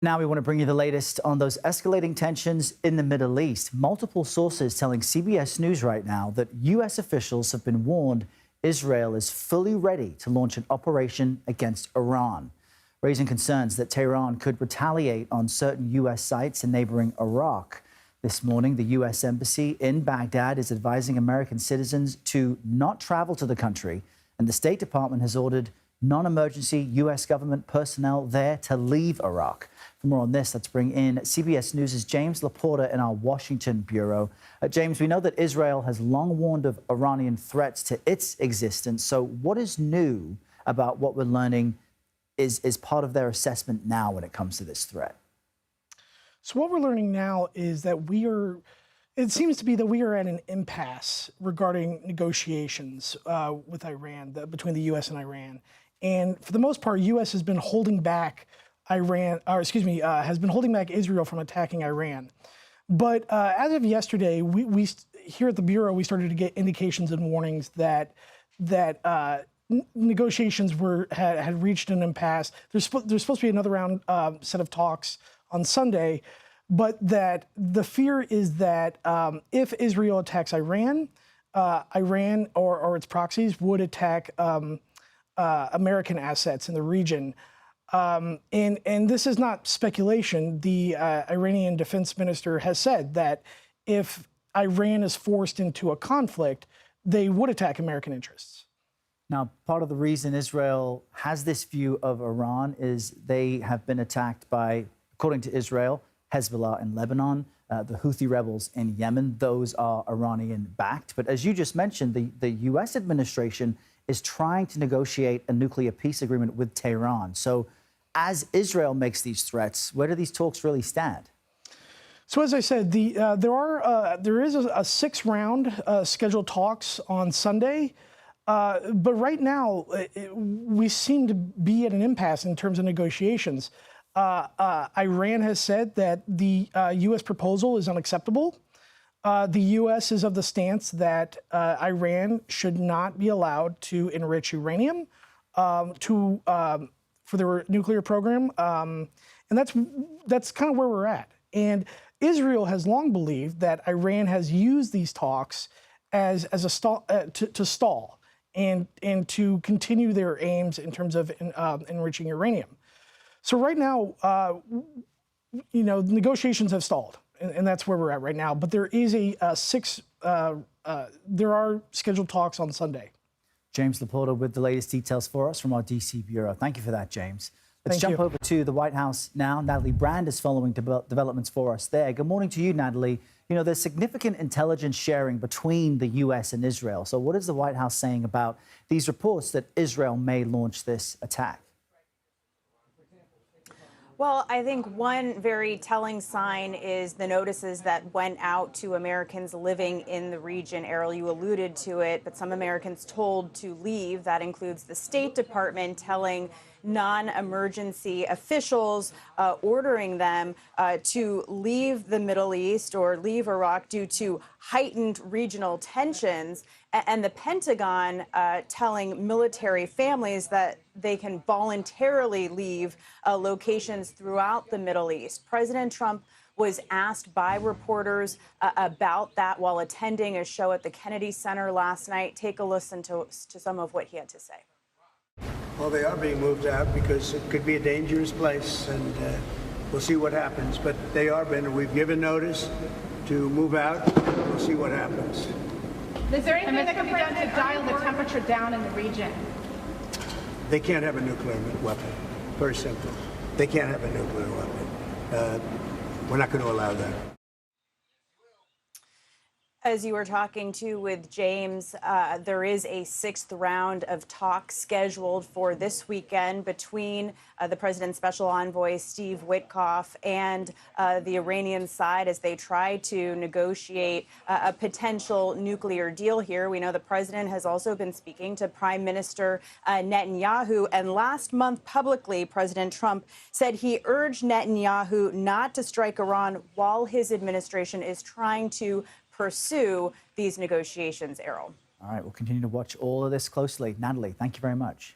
Now we want to bring you the latest on those escalating tensions in the Middle East. Multiple sources telling CBS News right now that U.S. officials have been warned Israel is fully ready to launch an operation against Iran, raising concerns that Tehran could retaliate on certain U.S. sites in neighboring Iraq. This morning, the U.S. Embassy in Baghdad is advising American citizens to not travel to the country, and the State Department has ordered non-emergency U.S. government personnel there to leave Iraq. For more on this, let's bring in CBS News' James LaPorta in our Washington bureau. James, we know that Israel has long warned of Iranian threats to its existence. So what is new about what we're learning is part of their assessment now when it comes to this threat? So what we're learning now is that it seems to be that we are at an impasse regarding negotiations with Iran, between the U.S. and Iran. And for the most part, U.S. has been holding back has been holding back Israel from attacking Iran. But as of yesterday, we here at the Bureau, we started to get indications and warnings that negotiations had reached an impasse. There's supposed to be another round set of talks on Sunday, but that the fear is that if Israel attacks Iran, Iran or its proxies would attack American assets in the region. And this is not speculation. The Iranian defense minister has said that if Iran is forced into a conflict, they would attack American interests. Now, part of the reason Israel has this view of Iran is they have been attacked by, according to Israel, Hezbollah in Lebanon, the Houthi rebels in Yemen. Those are Iranian-backed. But as you just mentioned, the U.S. administration is trying to negotiate a nuclear peace agreement with Tehran. So as Israel makes these threats, where do these talks really stand? So as I said, there is a six-round scheduled talks on Sunday. But right now, we seem to be at an impasse in terms of negotiations. Iran has said that the U.S. proposal is unacceptable. The U.S. is of the stance that Iran should not be allowed to enrich uranium for their nuclear program, and that's kind of where we're at. And Israel has long believed that Iran has used these talks as a to stall and to continue their aims in terms of enriching uranium. So right now, negotiations have stalled. And that's where we're at right now. But there is there are scheduled talks on Sunday. James LaPorta with the latest details for us from our D.C. bureau. Thank you for that, James. Let's jump over to the White House now. Natalie Brand is following developments for us there. Good morning to you, Natalie. You know, there's significant intelligence sharing between the U.S. and Israel. So what is the White House saying about these reports that Israel may launch this attack? Well, I think one very telling sign is the notices that went out to Americans living in the region. Errol, you alluded to it, but some Americans told to leave. That includes the State Department telling non-emergency officials, ordering them to leave the Middle East or leave Iraq due to heightened regional tensions, and the Pentagon telling military families that they can voluntarily leave locations throughout the Middle East. President Trump was asked by reporters about that while attending a show at the Kennedy Center last night. Take a listen to some of what he had to say. Well, they are being moved out because it could be a dangerous place, and we'll see what happens. But they are being, we've given notice to move out. We'll see what happens. Is there anything that can be done to dial the temperature down in the region? They can't have a nuclear weapon. Very simple. They can't have a nuclear weapon. We're not going to allow that. As you were talking to with James, there is a sixth round of talks scheduled for this weekend between the president's special envoy, Steve Witkoff, and the Iranian side as they try to negotiate a potential nuclear deal here. We know the president has also been speaking to Prime Minister Netanyahu. And last month, publicly, President Trump said he urged Netanyahu not to strike Iran while his administration is trying to pursue these negotiations, Errol. All right, we'll continue to watch all of this closely. Natalie, thank you very much.